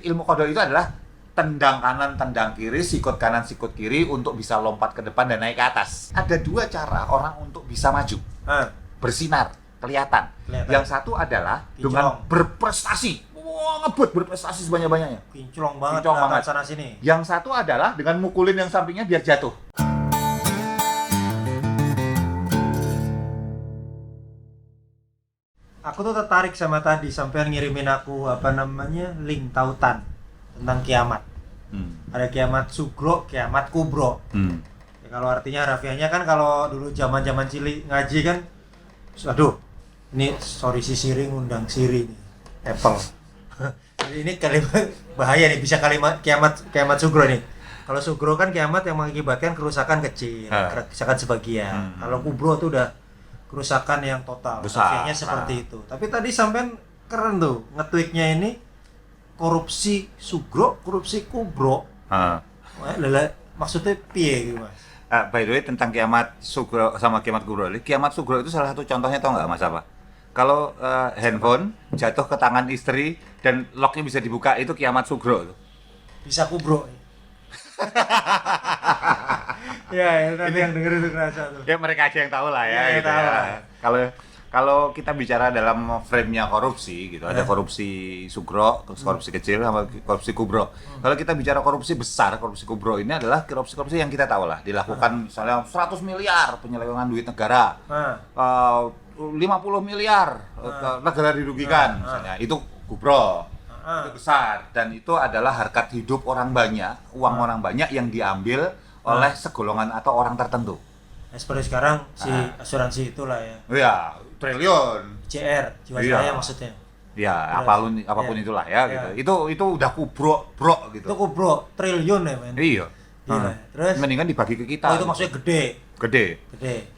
ilmu qada itu adalah tendang kanan, tendang kiri, sikut kanan, sikut kiri untuk bisa lompat ke depan dan naik ke atas. Ada 2 cara orang untuk bisa maju. Bersinar, kelihatan. Yang satu adalah kinclong, dengan berprestasi. Wah, ngebut berprestasi sebanyak-banyaknya. Kinclong banget, Kinclong banget. sana sini. Yang satu adalah dengan mukulin yang sampingnya biar jatuh. Aku tuh tertarik sama tadi sampean ngirimin aku link tautan tentang kiamat. Ada kiamat sugro, kiamat kubro. Ya, kalau artinya harafiahnya kan kalau dulu zaman-zaman cilik ngaji kan, aduh, ini sorry si Siri ngundang Siri nih, Apple. Jadi ini kalimat bahaya nih, bisa kalimat kiamat sugro nih. Kalau sugro kan kiamat yang mengakibatkan kerusakan kecil, kerusakan sebagian. Kalau kubro tuh udah kerusakan yang total. Akhirnya seperti itu. Tapi tadi sampean keren tuh nge-tweetnya ini, korupsi sugro, korupsi kubro. Maksudnya piye gitu, Mas? By the way, tentang kiamat sugro sama kiamat kubro. Kiamat sugro itu salah satu contohnya, tau nggak Mas apa? Kalau handphone jatuh ke tangan istri dan locknya bisa dibuka, itu kiamat sugro. Bisa kubro. Ya, nanti yang denger itu kerasa tuh. Ya mereka aja yang tahu lah ya. Ya, gitu tahu ya. lah. Kalau kita bicara dalam frame-nya korupsi gitu, ada korupsi sugro, korupsi kecil sama korupsi kubro. Kalau kita bicara korupsi besar, korupsi kubro ini adalah korupsi yang kita tahu lah, dilakukan misalnya 100 miliar penyelewengan duit negara. 50 miliar negara dirugikan misalnya. Itu kubro. Itu besar, dan itu adalah harkat hidup orang banyak, uang orang banyak yang diambil oleh segolongan atau orang tertentu. Seperti sekarang si asuransi itulah ya. Iya, triliun. JR, Jiwasraya maksudnya. Ya, apapun itulah ya gitu. Itu udah kubro, bro gitu. Itu kubro triliun ya, men. Iya. Terus mendingan dibagi ke kita. Oh, itu maksudnya gede.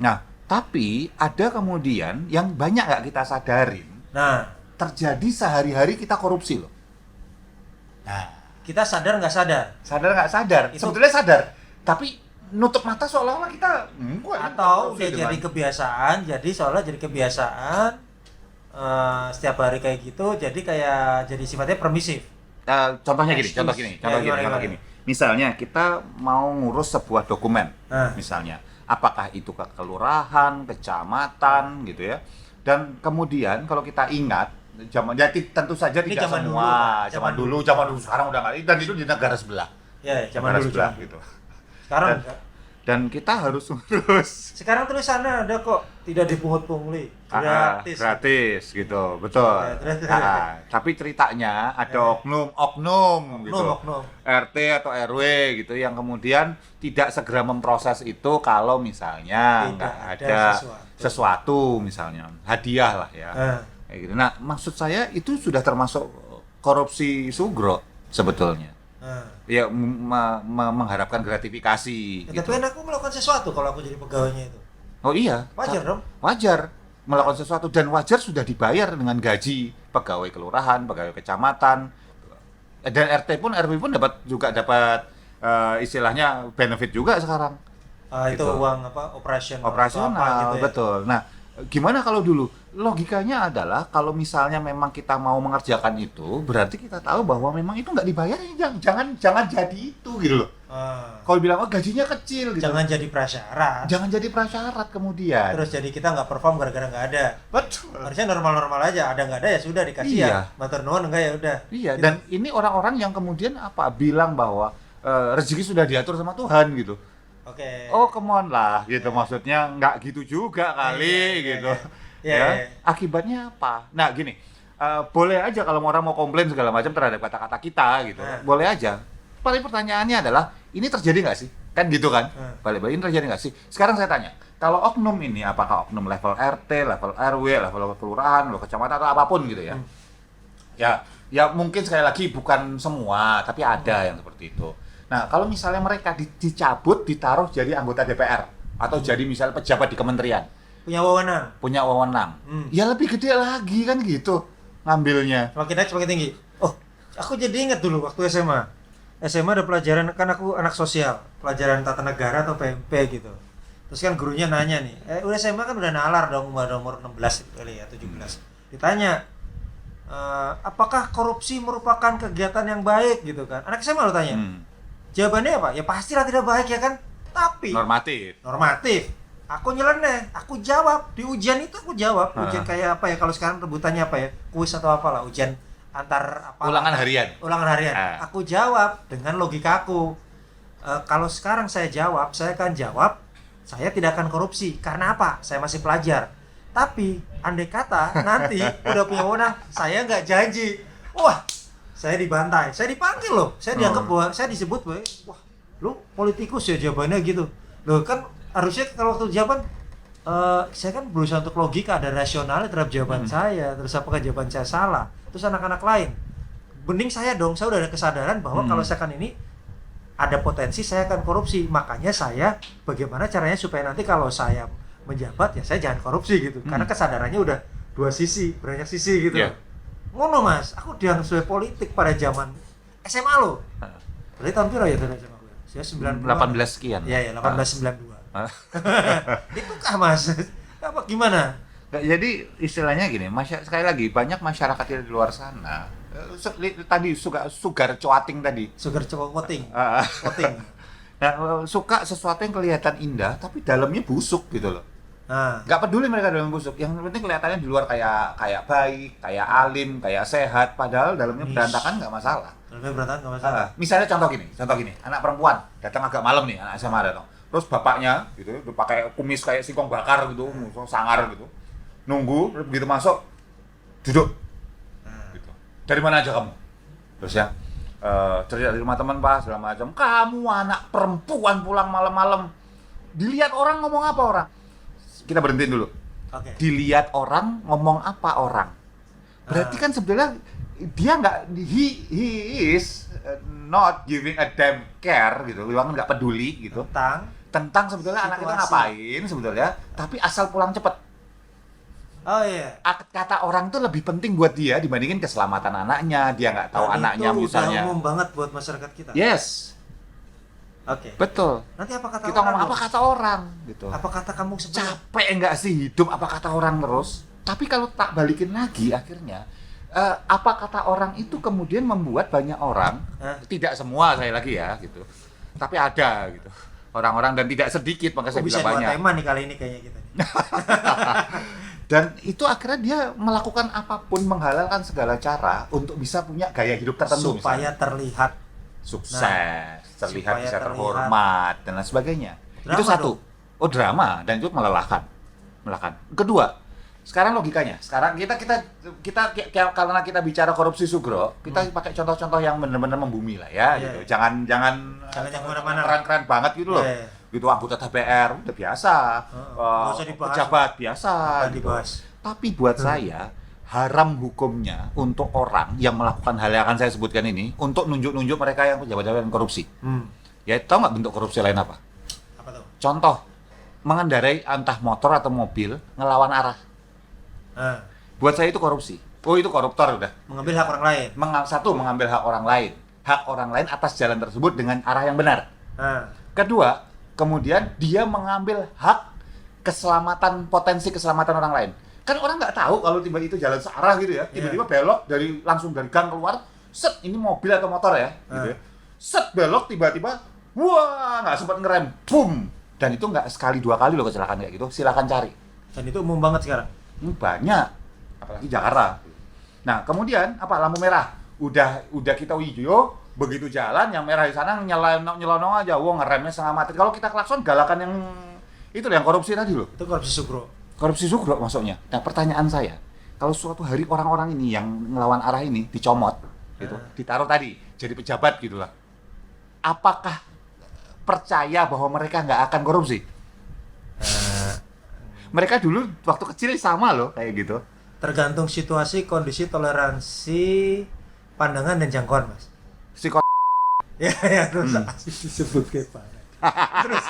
Nah, tapi ada kemudian yang banyak nggak kita sadarin. Nah, terjadi sehari-hari kita korupsi loh. Nah, kita sadar nggak sadar? Sadar nggak sadar? Sebetulnya sadar, tapi nutup mata seolah-olah kita atau udah jadi kebiasaan. Jadi seolah jadi kebiasaan setiap hari kayak gitu. Jadi kayak jadi sifatnya permisif. Contoh gini. Misalnya kita mau ngurus sebuah dokumen, misalnya, apakah itu ke kelurahan, kecamatan, gitu ya. Dan kemudian kalau kita ingat, tentu saja tidak semua. Zaman dulu sekarang udah nggak. Dan itu di negara sebelah. Ya, zaman dulu sebelah gitu. Sekarang dan kita harus ngurus. Sekarang tulisannya ada kok, tidak dipungut pungli, gratis gitu, betul. Tapi ceritanya ada oknum gitu, RT atau RW gitu yang kemudian tidak segera memproses itu kalau misalnya nggak ada sesuatu misalnya hadiah lah ya. Kayak gitu. Nah, maksud saya itu sudah termasuk korupsi sugro sebetulnya. Ya mengharapkan gratifikasi. Tapi kan aku melakukan sesuatu kalau aku jadi pegawainya itu. Oh iya. Wajar dong. Wajar melakukan sesuatu, dan wajar sudah dibayar dengan gaji pegawai kelurahan, pegawai kecamatan, dan RT pun RW pun dapat istilahnya benefit juga sekarang. Itu gitu. Uang operasional gitu ya? Betul. Nah, gimana kalau dulu? Logikanya adalah kalau misalnya memang kita mau mengerjakan itu, berarti kita tahu bahwa memang itu nggak dibayar, jangan jadi itu gitu loh. Kalau bilang gajinya kecil gitu. Jangan jadi prasyarat. Jangan jadi prasyarat kemudian. Terus jadi kita nggak perform gara-gara nggak ada. Betul. Harusnya normal-normal aja. Ada nggak ada ya sudah dikasih ya. Matur nuwun enggak ya udah. Iya. Gitu. Dan ini orang-orang yang kemudian bilang bahwa rezeki sudah diatur sama Tuhan gitu. Oke. Oh, come on lah gitu. Maksudnya nggak gitu juga kali gitu. Ya. Akibatnya apa? Nah, gini. Boleh aja kalau orang mau komplain segala macam terhadap kata-kata kita gitu. Boleh aja. Paling pertanyaannya adalah, ini terjadi nggak sih? Kan gitu kan? Balik-balik, ini terjadi nggak sih? Sekarang saya tanya, kalau oknum ini, apakah oknum level RT, level RW, level kelurahan, level kecamatan, atau apapun gitu ya? Ya mungkin sekali lagi bukan semua, tapi ada yang seperti itu. Nah, kalau misalnya mereka dicabut, ditaruh jadi anggota DPR, atau jadi misalnya pejabat di kementerian. Punya wewenang. Ya lebih gede lagi kan gitu ngambilnya. Semakin naik semakin tinggi. Oh, aku jadi ingat dulu waktu SMA ada pelajaran, kan aku anak sosial, pelajaran tata negara atau PMP gitu. Terus kan gurunya nanya nih, udah SMA kan udah nalar dong, umur 16 kali ya, 17. Ditanya, apakah korupsi merupakan kegiatan yang baik gitu kan? Anak SMA lo tanya. Jawabannya apa? Ya pastilah tidak baik ya kan. Tapi normatif. Aku nyeleneh, aku jawab di ujian itu aku jawab. Ujian kayak apa ya? Kalau sekarang rebutannya apa ya? Kuis atau apalah, ujian antar apa? Ulangan harian. Aku jawab dengan logika aku. Kalau sekarang saya akan jawab, saya tidak akan korupsi. Karena apa? Saya masih pelajar. Tapi andai kata nanti udah punya wewenang, saya nggak janji. Wah, saya dibantai, saya dipanggil loh. Saya dianggap bahwa saya disebut bahwa, wah, lu politikus ya jawabannya gitu. Loh kan harusnya kalau waktu jawaban saya kan berusaha untuk logika, ada rasionalnya terhadap jawaban saya. Terus apakah jawaban saya salah? Terus anak-anak lain, mending saya udah ada kesadaran bahwa kalau misalkan ini ada potensi saya akan korupsi. Makanya saya bagaimana caranya supaya nanti kalau saya menjabat ya saya jangan korupsi gitu. Karena kesadarannya udah banyak sisi gitu. Ngono Mas, aku dianggap sebagai politik pada zaman SMA loh. Berarti tahun berapa ya tadi SMA gue? Saya 18 sekian. Iya, 1892. Itu kah Mas? Apa gimana? Jadi istilahnya gini, sekali lagi banyak masyarakat di luar sana tadi sugar coating tadi. Sugar coating. Nah, suka sesuatu yang kelihatan indah tapi dalamnya busuk gitu loh. Nggak peduli mereka dalam busuk, yang penting kelihatannya di luar kayak baik, kayak alim, kayak sehat, padahal dalamnya berantakan nggak masalah. Dalamnya berantakan nggak masalah. Misalnya contoh gini, anak perempuan datang agak malam nih, anak SMA datang. Terus bapaknya gitu, udah pakai kumis kayak singkong bakar gitu, sangar gitu. Nunggu, begitu masuk, duduk. Gitu. Dari mana aja kamu? Terus ya, cerita di rumah teman Pak, segala macam. Kamu anak perempuan pulang malam-malam. Dilihat orang ngomong apa orang? Kita berhentiin dulu. Okay. Dilihat orang ngomong apa orang? Berarti kan sebenarnya dia nggak, he is not giving a damn care gitu, memang nggak peduli gitu tentang sebetulnya anak kita ngapain sebetulnya, tapi asal pulang cepet. Oh iya. Kata orang tuh lebih penting buat dia dibandingin keselamatan anaknya. Dia nggak tahu anaknya itu misalnya. Itu umum banget buat masyarakat kita. Yes. Oke. Betul. Nanti apa kata kita orang? Ngomong apa kata orang gitu. Apa kata kamu sebenarnya? Capek nggak sih hidup apa kata orang terus? Tapi kalau tak balikin lagi akhirnya apa kata orang itu kemudian membuat banyak orang, tidak semua saya lagi ya gitu. Tapi ada gitu. Orang-orang dan tidak sedikit, maka saya bilang banyak. Bisa tema nih kali ini kayaknya kita. Dan itu akhirnya dia melakukan apapun, menghalalkan segala cara untuk bisa punya gaya hidup tertentu supaya misalnya. Terlihat Sukses, terlihat bisa terhormat dan lain sebagainya. Drama itu satu. Dong. Oh, drama, dan itu melelahkan. Kedua, sekarang logikanya. Sekarang kita karena kita bicara korupsi Sugro, kita pakai contoh-contoh yang benar-benar membumi lah ya gitu. Jangan yang kemana-mana keren-keren banget gitu loh. Gitu anggota DPR udah biasa. Pejabat biasa gitu. Tapi buat saya haram hukumnya untuk orang yang melakukan hal yang akan saya sebutkan ini untuk nunjuk-nunjuk mereka yang pejabat-pejabat yang korupsi. Ya, tahu nggak bentuk korupsi lain apa? Apa tuh? Contoh, mengendarai entah motor atau mobil ngelawan arah. Buat saya itu korupsi. Oh, itu koruptor udah. Mengambil hak orang lain. Mengambil hak orang lain. Hak orang lain atas jalan tersebut dengan arah yang benar. Kedua, kemudian dia mengambil hak potensi keselamatan orang lain. Kan orang nggak tahu kalau tiba-tiba itu jalan searah gitu ya, tiba-tiba belok langsung dari gang keluar, set, ini mobil atau motor ya, gitu ya. Set, belok tiba-tiba, wah, nggak sempat ngerem, boom. Dan itu nggak sekali dua kali loh kecelakaan kayak gitu, silakan cari. Dan itu umum banget sekarang. Banyak, apalagi Jakarta. Nah, kemudian apa, lampu merah, udah kita hijau, begitu jalan yang merah di sana nyelonong aja, wah, ngeremnya setengah mati. Kalau kita klakson, galakan yang itu yang korupsi tadi loh. Itu korupsi Sugro. Korupsi Sugro maksudnya. Nah, pertanyaan saya, kalau suatu hari orang-orang ini yang ngelawan arah ini dicomot gitu, ditaruh tadi jadi pejabat gitulah, apakah percaya bahwa mereka nggak akan korupsi? Mereka dulu waktu kecil sama loh kayak gitu. Tergantung situasi, kondisi, toleransi, pandangan dan jangkauan, Mas. Ya terus disebut kayak apa? Terus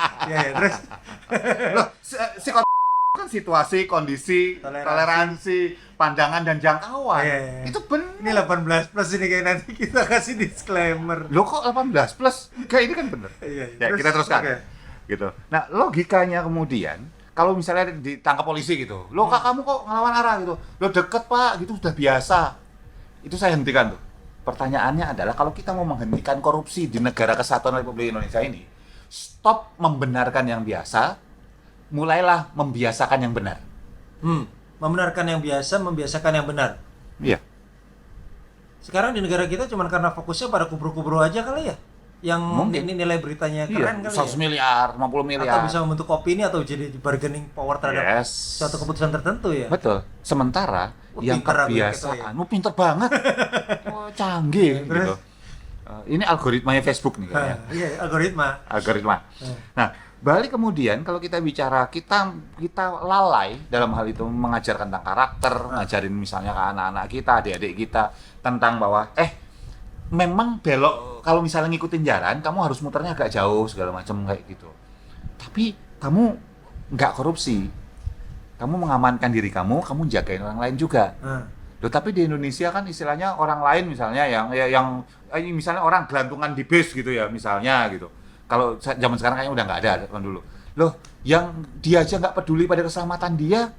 Loh, kan situasi, kondisi, toleransi, pandangan dan jangkauan. Itu benar. Ini 18 plus ini kayak nanti kita kasih disclaimer. Loh, kok 18 plus? Kayak ini kan benar. Ya, kita teruskan. Gitu. Nah, logikanya kemudian kalau misalnya ditangkap polisi gitu, loh, kamu kok ngelawan arah gitu, loh, deket Pak, gitu sudah biasa. Itu saya hentikan tuh. Pertanyaannya adalah kalau kita mau menghentikan korupsi di negara kesatuan Republik Indonesia ini, stop membenarkan yang biasa, mulailah membiasakan yang benar. Membenarkan yang biasa, membiasakan yang benar. Iya. Sekarang di negara kita cuma karena fokusnya pada kubro-kubro aja kali ya, yang Mungkin. ini nilai beritanya keren kali 100 ya. miliar, 50 miliar. Atau bisa membentuk opini atau jadi bargaining power terhadap suatu keputusan tertentu ya. Betul. Sementara yang pinter aku kebiasaan, gitu pinter banget. Oh, canggih gitu. Ini algoritmanya Facebook nih kayaknya. Iya, algoritma. Nah, balik kemudian kalau kita bicara kita lalai dalam hal itu mengajarkan tentang karakter, ngajarin misalnya ke anak-anak kita, adik-adik kita tentang bahwa memang belok kalau misalnya ngikutin jalan, kamu harus muternya agak jauh segala macam kayak gitu. Tapi kamu nggak korupsi. Kamu mengamankan diri kamu jagain orang lain juga. Loh, tapi di Indonesia kan istilahnya orang lain misalnya yang misalnya orang gelantungan di bis gitu ya misalnya gitu. Kalau zaman sekarang kayaknya udah nggak ada kan dulu. Loh, yang dia aja nggak peduli pada keselamatan dia.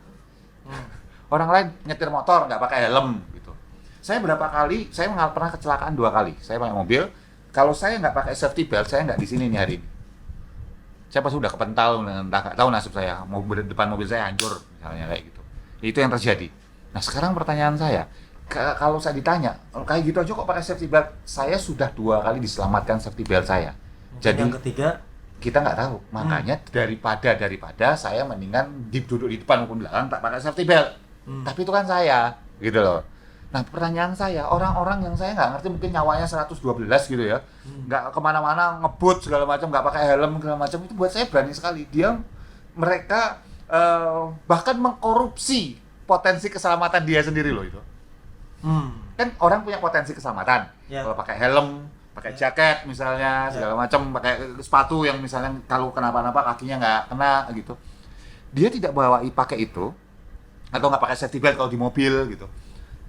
Orang lain nyetir motor nggak pakai helm gitu. Saya pernah kecelakaan 2 kali. Saya pakai mobil. Kalau saya nggak pakai safety belt, saya nggak di sini nih hari ini. Saya pas udah kepental, entah nggak tahu nasib saya. Depan mobil saya hancur misalnya kayak gitu. Itu yang terjadi. Nah sekarang pertanyaan saya, kalau saya ditanya, kayak gitu aja kok pakai safety belt? Saya sudah 2 kali diselamatkan safety belt saya. Jadi yang ketiga kita nggak tahu. Makanya daripada saya mendingan duduk di depan maupun belakang tak pakai safety belt. Tapi itu kan saya, gitu loh. Nah pertanyaan saya, orang-orang yang saya nggak ngerti mungkin nyawanya 112 gitu ya, nggak kemana-mana ngebut segala macam, nggak pakai helm segala macam, itu buat saya berani sekali. Mereka bahkan mengkorupsi potensi keselamatan dia sendiri loh itu. Kan orang punya potensi keselamatan. Kalau pakai helm, pakai jaket misalnya segala macam, pakai sepatu yang misalnya kalau kenapa-napa kakinya nggak kena gitu. Dia tidak pakai itu atau nggak pakai safety belt kalau di mobil gitu.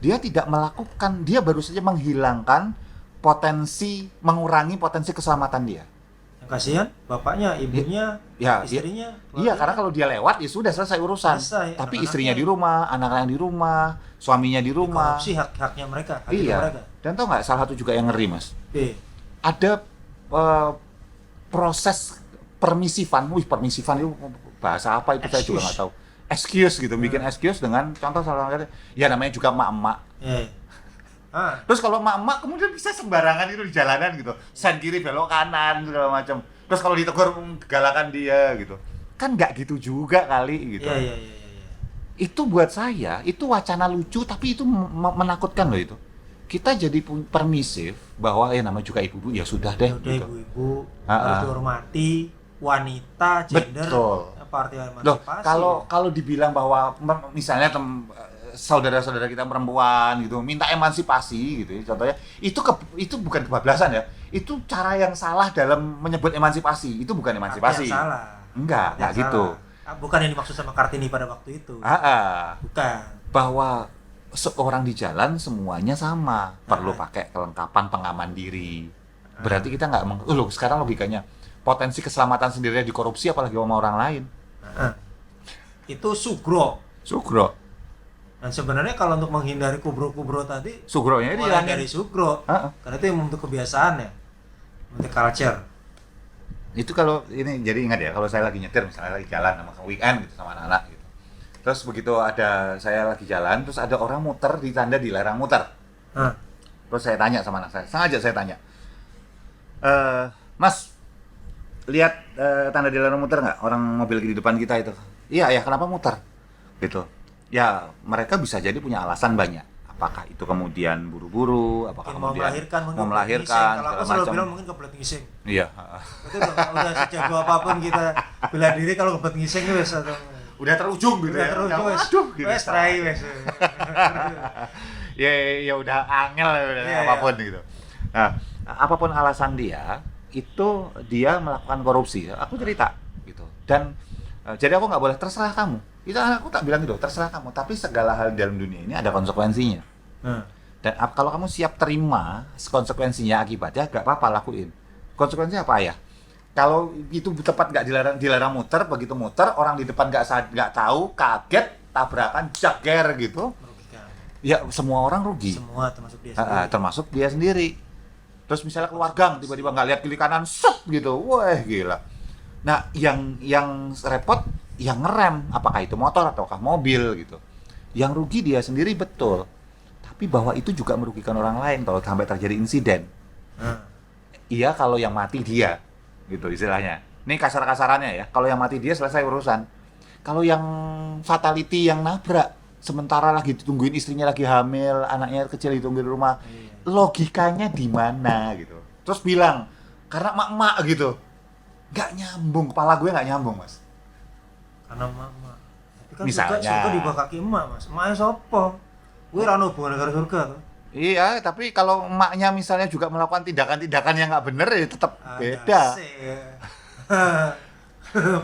Dia tidak melakukan, dia baru saja menghilangkan mengurangi potensi keselamatan dia. Yang kasihan bapaknya, ibunya, istrinya. Iya, karena kalau dia lewat ya sudah selesai urusan. Tapi istrinya di rumah, anak-anak di rumah, suaminya di rumah. Korupsi hak-haknya mereka. Iya. Dan tau nggak salah satu juga yang ngeri mas? Ada proses permisifan. Permisifan itu bahasa apa itu saya juga nggak tahu. Excuse gitu, bikin excuse dengan contoh salah satu ya namanya juga emak-emak. Terus kalau emak-emak kemudian bisa sembarangan itu di jalanan gitu, sen kiri belok kanan segala macam. Terus kalau ditegur galakan dia gitu, kan nggak gitu juga kali gitu. Iya. Itu buat saya itu wacana lucu tapi itu menakutkan loh itu. Kita jadi permisif bahwa namanya juga ibu-ibu ya sudah deh. Gitu. Ibu-ibu harus dihormati, wanita, gender. Betul. Loh, kalau dibilang bahwa misalnya saudara-saudara kita perempuan gitu minta emansipasi gitu ya, contohnya itu bukan kebablasan ya, itu cara yang salah dalam menyebut emansipasi, itu bukan emansipasi. Yang salah. Enggak gitu. Bukan yang dimaksud sama Kartini pada waktu itu. Bukan. Bahwa seorang di jalan semuanya sama, perlu pakai kelengkapan pengaman diri. Berarti kita nggak loh, sekarang logikanya potensi keselamatan sendirinya dikorupsi apalagi sama orang lain. Itu sugro. Dan sebenarnya kalau untuk menghindari kubro-kubro tadi, sugronya itu dari sugro. Karena itu yang membentuk kebiasaan ya, membentuk culture. Itu kalau ini jadi ingat ya, kalau saya lagi nyetir misalnya lagi jalan sama weekend gitu sama anak-anak gitu. Terus begitu saya lagi jalan, terus ada orang muter di tanda dilarang muter. Terus saya tanya sama anak saya, sengaja saya tanya, Mas, lihat tanda dilarang muter nggak? Orang mobil di depan kita itu. Iya, kenapa muter? Gitu. Ya, mereka bisa jadi punya alasan banyak. Apakah itu kemudian buru-buru, apakah mungkin kemudian mau melahirkan, kalau aku selalu bilang mungkin kebelet ngising. Iya. Betul dong, udah sejago apapun kita bela diri kalau kebelet ngising itu wes udah terujung gitu ya. Aduh, wes try wes. Ya udah angel apapun gitu. Nah, apapun alasan dia, itu dia melakukan korupsi. Aku cerita gitu. Dan jadi aku nggak boleh, terserah kamu. Itu aku tak bilang gitu, terserah kamu. Tapi segala hal dalam dunia ini ada konsekuensinya. Dan kalau kamu siap terima konsekuensinya, akibatnya nggak apa-apa lakuin. Konsekuensinya apa ya? Kalau itu tepat nggak dilarang muter, begitu muter orang di depan nggak tahu, kaget, tabrakan, jager gitu. Ya semua orang rugi. Semua termasuk dia sendiri. Termasuk dia sendiri. Terus misalnya keluar gang tiba-tiba nggak lihat kiri kanan, set gitu, wah gila. Nah yang repot yang ngerem, apakah itu motor ataukah mobil gitu. Yang rugi dia sendiri betul. Tapi bahwa itu juga merugikan orang lain kalau sampai terjadi insiden. Iya kalau yang mati dia, gitu istilahnya. Ini kasar-kasarannya ya. Kalau yang mati dia selesai urusan. Kalau yang fatality yang nabrak, sementara lagi ditungguin istrinya lagi hamil, anaknya kecil ditungguin di rumah, logikanya di mana gitu. Terus bilang karena emak-emak gitu, nggak nyambung, kepala gue nggak nyambung mas. Karena emak-emak. Tapi kan Misalnya. surga di bawah kaki emak mas. Emaknya sopo? Gue rano hubungan dengan surga tuh. Iya, tapi kalau emaknya misalnya juga melakukan tindakan-tindakan yang nggak bener ya tetap beda.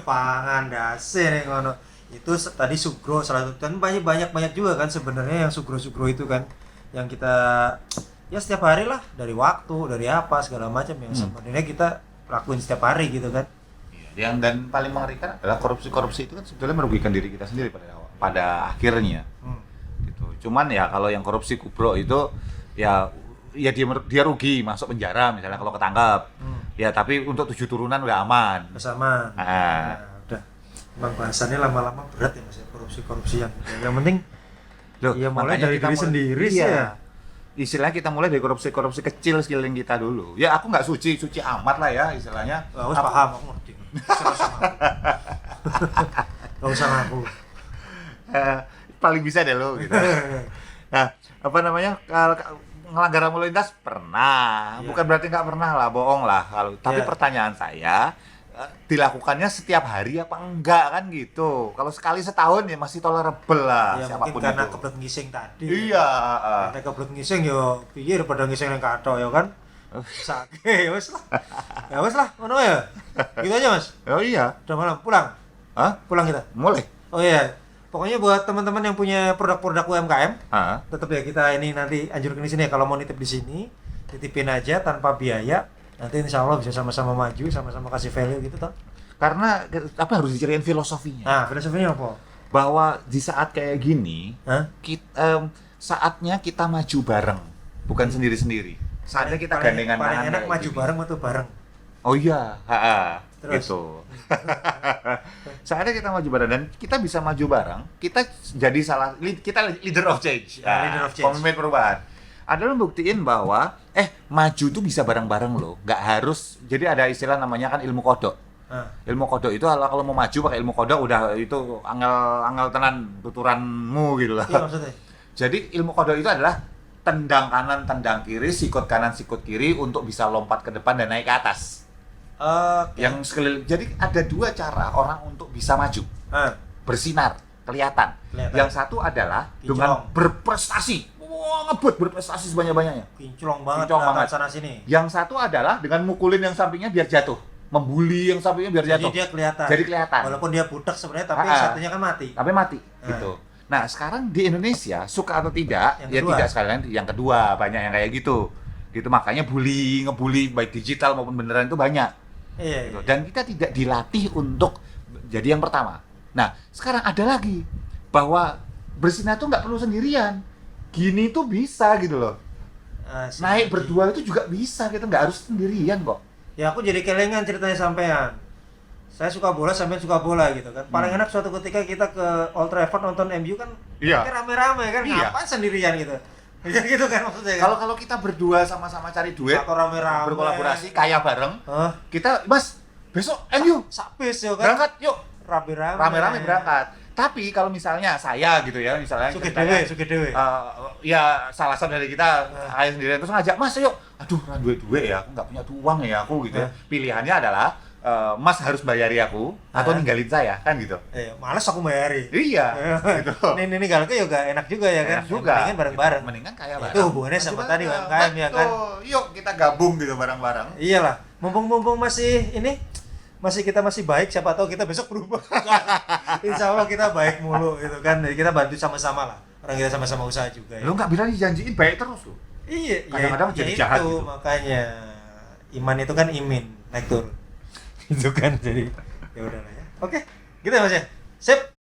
Pangan dase nih ngono. Itu tadi sugro salah satu, dan banyak juga kan sebenarnya yang sugro itu kan yang kita ya setiap hari lah, dari waktu, dari apa segala macam yang sebenarnya kita lakuin setiap hari gitu kan. Yang dan paling mengerikan adalah korupsi itu kan sebetulnya merugikan diri kita sendiri pada akhirnya. Gitu. Cuman ya kalau yang korupsi kubro itu ya dia rugi masuk penjara misalnya kalau ketangkap. Ya tapi untuk 7 turunan udah aman. Bersama. Nah, udah. Emang bahasannya lama-lama berat ya mas, korupsi yang penting loh, ya mulai dari diri sendiri sih ya. Istilahnya kita mulai dari korupsi kecil sekeliling kita dulu. Ya aku nggak suci amat lah ya istilahnya. Aku paham, aku ngerti. Gak usah ngaku. Paling bisa deh lo gitu. Nah, apa namanya? Ngelanggar lalu lintas pernah. Bukan berarti nggak pernah lah, bohong lah kalau. Tapi pertanyaan saya, dilakukannya setiap hari apa enggak kan gitu. Kalau sekali setahun ya masih tolerable lah ya, siapapun mungkin karena itu. kebelet ngising tadi. Iya, Karena kebelet ngising yo piye daripada ngising yang kathok ya kan. Sake, ya wes lah. Ya wes lah, ngono ya. Gitu aja, Mas. Oh iya. Udah malam, pulang. Hah? Pulang kita. Mulai. Oh iya. Pokoknya buat teman-teman yang punya produk-produk UMKM, tetap ya kita ini nanti anjurkan di sini ya, kalau mau nitip di sini, titipin aja tanpa biaya. Nanti insya Allah bisa sama-sama maju, sama-sama kasih value gitu toh. Karena apa harus diceritain filosofinya? Nah, filosofinya apa? Bahwa di saat kayak gini, saatnya kita maju bareng, bukan sendiri-sendiri. Saatnya kita gandengan tangan. Paling enak maju bareng atau bareng. Oh iya, Terus? gitu. Saatnya kita maju bareng dan kita bisa maju bareng. Kita jadi kita leader of change. Leader of change. Pemimpin perubahan. Adalah buktiin bahwa maju tuh bisa bareng-bareng loh. Nggak harus. Jadi ada istilah namanya kan ilmu kodok. Ilmu kodok itu kalau mau maju pakai ilmu kodok udah itu angel tenan tuturanmu gitu lah. Iya maksudnya. Jadi ilmu kodok itu adalah tendang kanan, tendang kiri, sikut kanan, sikut kiri untuk bisa lompat ke depan dan naik ke atas. Yang sekeliling. Jadi ada 2 cara orang untuk bisa maju. Bersinar, kelihatan. Yang satu adalah dengan berprestasi. Wah, ngebut berprestasi sebanyak-banyaknya. Kinclong banget sana sini. Yang satu adalah dengan mukulin yang sampingnya biar jatuh. Membuli yang sampingnya biar jatuh. Jadi dia kelihatan. Jadi kelihatan. Walaupun dia budak sebenarnya tapi satunya kan mati. Tapi mati gitu. Nah, sekarang di Indonesia suka atau tidak, yang ya kedua. tidak sekalian yang kedua, banyak yang kayak gitu. Gitu makanya ngebully baik digital maupun beneran itu banyak. Iya, Gitu. iya. Dan kita tidak dilatih untuk jadi yang pertama. Nah, sekarang ada lagi bahwa bersinar itu nggak perlu sendirian. Gini tuh bisa gitu loh. Naik berdua itu juga bisa, kita nggak harus sendirian kok. Ya aku jadi kelengan ceritanya sampean. Saya suka bola, sampean suka bola gitu kan. Paling enak suatu ketika kita ke Old Trafford nonton MU kan, Iya. kan rame-rame kan, Iya. ngapain sendirian gitu. Ya gitu kan maksudnya kan. Kalau kita berdua sama-sama cari duit, Atau rame-rame berkolaborasi, kaya bareng, Hah? kita, Mas, besok MU Sapis ya kan. berangkat, yuk. Rame-rame Berangkat. Tapi kalau misalnya saya gitu ya, misalnya Suke ceritanya, dewe. ya salah satu dari kita ayah sendiri terus ngajak Mas yuk, aduh duit ya, aku nggak punya uang ya aku gitu ya. Pilihannya adalah Mas harus bayari aku atau ninggalin saya kan gitu. Males aku bayari. Iya, gitu. Ini ninggal ke juga enak juga ya kan. Enak juga. Mendingan bareng-bareng. Mendingan kaya bareng. Itu hubungannya sama tadi UMKM ya kan. Yuk kita gabung gitu bareng-bareng. Iyalah, mumpung kita masih baik, siapa tahu kita besok berubah. Insya Allah kita baik mulu gitu kan. Jadi kita bantu sama-sama lah. Orang kita sama-sama usaha juga ya. Lu nggak bilang dijanjiin baik terus lu. Iya, Kadang-kadang jadi jahat gitu. Makanya iman itu kan imin, naik turun. Itu kan jadi ya udahlah ya. Oke, gitu ya Mas ya. Sip.